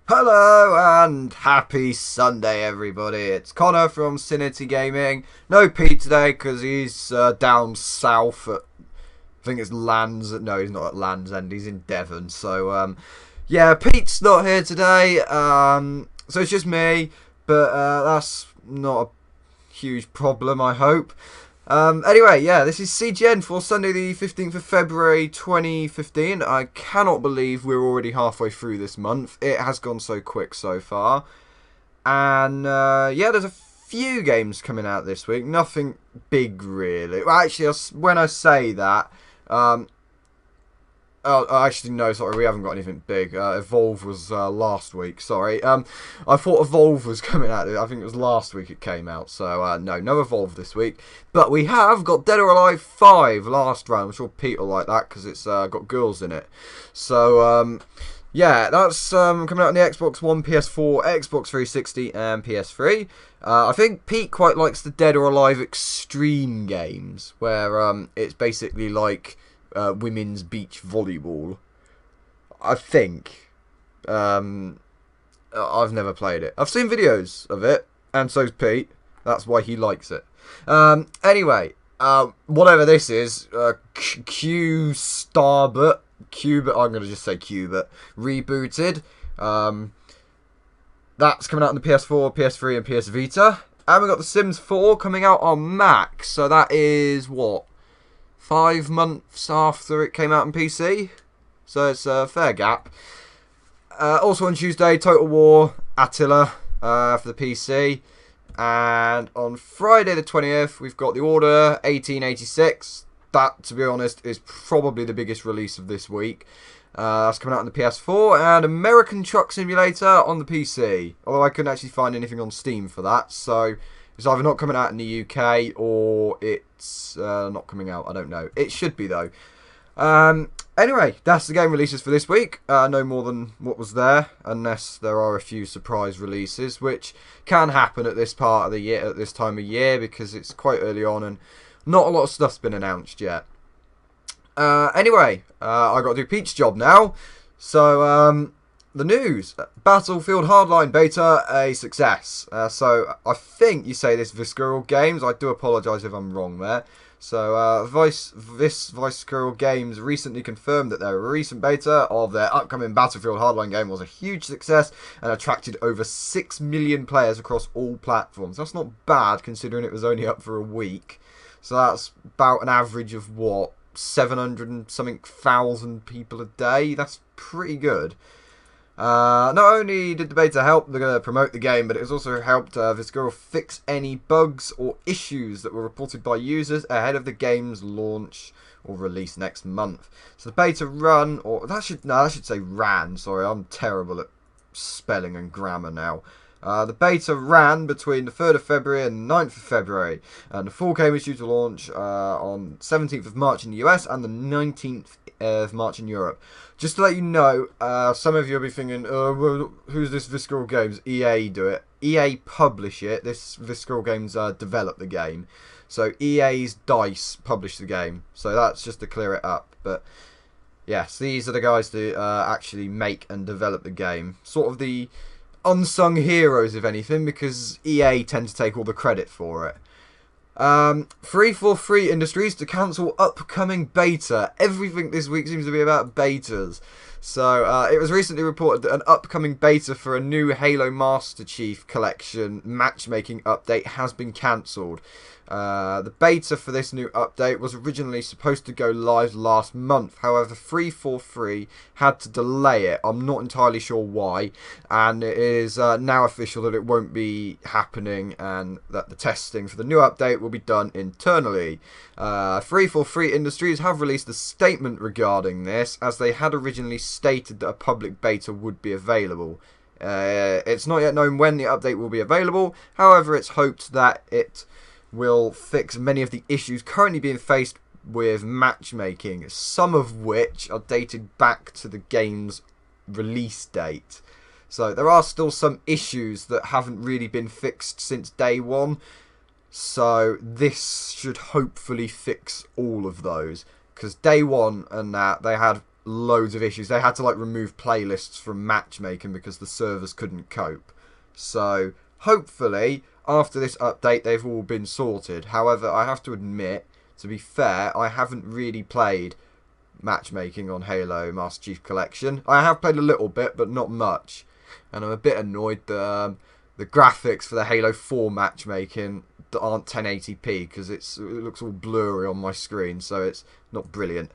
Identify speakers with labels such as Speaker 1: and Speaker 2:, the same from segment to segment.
Speaker 1: Hello and happy Sunday, everybody. It's Connor from Cinity Gaming. No Pete today because he's down south at, I think it's Lands. No, he's not at Land's End. He's in Devon. So, yeah, Pete's not here today. So it's just me, but that's not a huge problem, I hope. Anyway, yeah, this is CGN for Sunday the 15th of February 2015. I cannot believe we're already halfway through this month. It has gone so quick so far. And, yeah, there's a few games coming out this week. Nothing big, really. Well, actually, when I say that, oh, actually, no, sorry, we haven't got anything big. Evolve was last week, sorry. I thought Evolve was coming out. I think it was last week it came out. So, no Evolve this week. But we have got Dead or Alive 5 last round. I'm sure Pete will like that because it's got girls in it. So, yeah, that's coming out on the Xbox One, PS4, Xbox 360, and PS3. I think Pete quite likes the Dead or Alive Extreme games, where it's basically like women's beach volleyball. I think. I've never played it. I've seen videos of it, and so's Pete. That's why he likes it. Anyway, whatever this is, Q-Starbut, I'm going to just say Qbert, rebooted. That's coming out on the PS4, PS3, and PS Vita. And we got The Sims 4 coming out on Mac. So that is, what, 5 months after it came out on PC? So it's a fair gap. Also on Tuesday, Total War Attila for the PC. And on Friday the 20th, we've got The Order 1886. That, to be honest, is probably the biggest release of this week. That's coming out on the PS4. And American Truck Simulator on the PC. Although I couldn't actually find anything on Steam for that. So it's either not coming out in the UK or it's not coming out. I don't know. It should be, though. Anyway, that's the game releases for this week. No more than what was there, unless there are a few surprise releases, which can happen at this part of the year, at this time of year, because it's quite early on and not a lot of stuff's been announced yet. Anyway, I got to do Pete's job now. So, the news. Battlefield Hardline beta, a success. So, I think you say this Visceral Games. I do apologise if I'm wrong there. So, Vice Squirrel Games recently confirmed that their recent beta of their upcoming Battlefield Hardline game was a huge success and attracted over 6 million players across all platforms. That's not bad considering it was only up for a week. So that's about an average of, what, 700 and something thousand people a day? That's pretty good. Not only did the beta help promote the game, but it has also helped Visceral fix any bugs or issues that were reported by users ahead of the game's launch or release next month. So the beta run, or that should say ran. Sorry, I'm terrible at spelling and grammar now. The beta ran between the 3rd of February and 9th of February, and the full game is due to launch on 17th of March in the US and the 19th of March in Europe. Just to let you know, some of you will be thinking, well, who's this Visceral Games? EA do it. EA publish it. This Visceral Games develop the game. So EA's DICE publish the game. So that's just to clear it up. But yes, these are the guys that actually make and develop the game. Sort of the unsung heroes, if anything, because EA tend to take all the credit for it. 343 Industries to cancel upcoming beta. Everything this week seems to be about betas. So, it was recently reported that an upcoming beta for a new Halo Master Chief Collection matchmaking update has been cancelled. The beta for this new update was originally supposed to go live last month. However, 343 had to delay it. I'm not entirely sure why. And it is now official that it won't be happening and that the testing for the new update will be done internally. 343 Industries have released a statement regarding this, as they had originally stated that a public beta would be available. It's not yet known when the update will be available. However, it's hoped that it will fix many of the issues currently being faced with matchmaking, some of which are dated back to the game's release date. So there are still some issues that haven't really been fixed since day one. So this should hopefully fix all of those. Because day one and that, they had loads of issues. They had to like remove playlists from matchmaking because the servers couldn't cope. So hopefully after this update they've all been sorted. However, I have to admit, to be fair, I haven't really played matchmaking on Halo Master Chief Collection. I have played a little bit, but not much. And I'm a bit annoyed that the graphics for the Halo 4 matchmaking aren't 1080p because it looks all blurry on my screen, so it's not brilliant.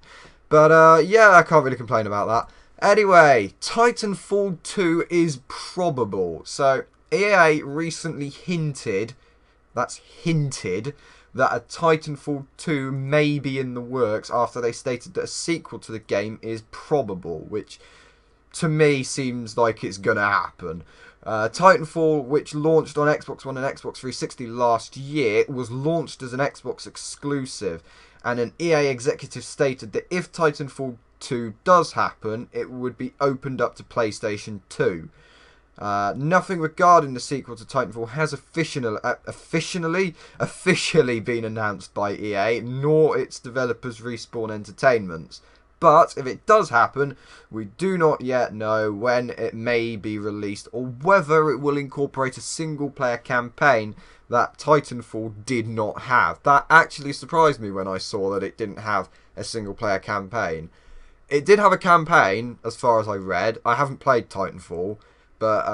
Speaker 1: But yeah, I can't really complain about that. Anyway, Titanfall 2 is probable. So EA recently hinted, that a Titanfall 2 may be in the works after they stated that a sequel to the game is probable, which to me seems like it's gonna happen. Titanfall, which launched on Xbox One and Xbox 360 last year, was launched as an Xbox exclusive, and an EA executive stated that if Titanfall 2 does happen, it would be opened up to PlayStation 2. Nothing regarding the sequel to Titanfall has officially been announced by EA, nor its developers Respawn Entertainment. But if it does happen, we do not yet know when it may be released or whether it will incorporate a single-player campaign that Titanfall did not have. That actually surprised me when I saw that it didn't have a single-player campaign. It did have a campaign, as far as I read. I haven't played Titanfall, but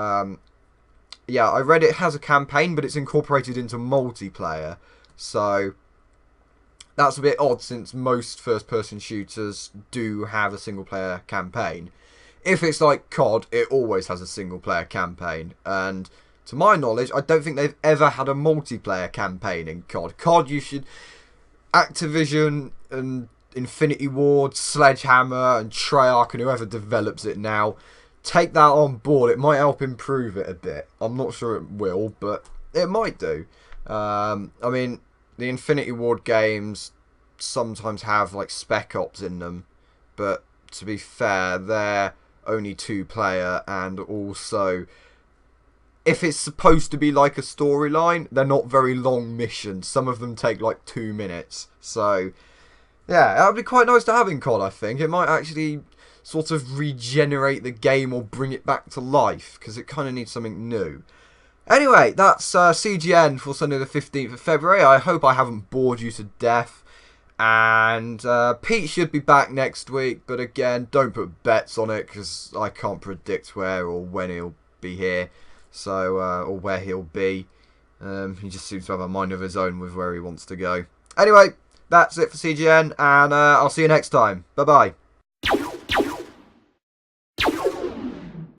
Speaker 1: yeah, I read it has a campaign, but it's incorporated into multiplayer. So that's a bit odd since most first-person shooters do have a single-player campaign. If it's like COD, it always has a single-player campaign. And to my knowledge, I don't think they've ever had a multiplayer campaign in COD. COD, you should... Activision and Infinity Ward, Sledgehammer and Treyarch and whoever develops it now, take that on board. It might help improve it a bit. I'm not sure it will, but it might do. I mean, the Infinity Ward games sometimes have like Spec Ops in them, but to be fair, they're only 2-player, and also if it's supposed to be like a storyline, they're not very long missions. Some of them take like 2 minutes. So yeah, that would be quite nice to have in COD, I think. It might actually sort of regenerate the game or bring it back to life, because it kind of needs something new. Anyway, that's CGN for Sunday the 15th of February. I hope I haven't bored you to death. And Pete should be back next week, but again, don't put bets on it, because I can't predict where or when he'll be here, so or where he'll be. He just seems to have a mind of his own with where he wants to go. Anyway, that's it for CGN, and I'll see you next time. Bye-bye.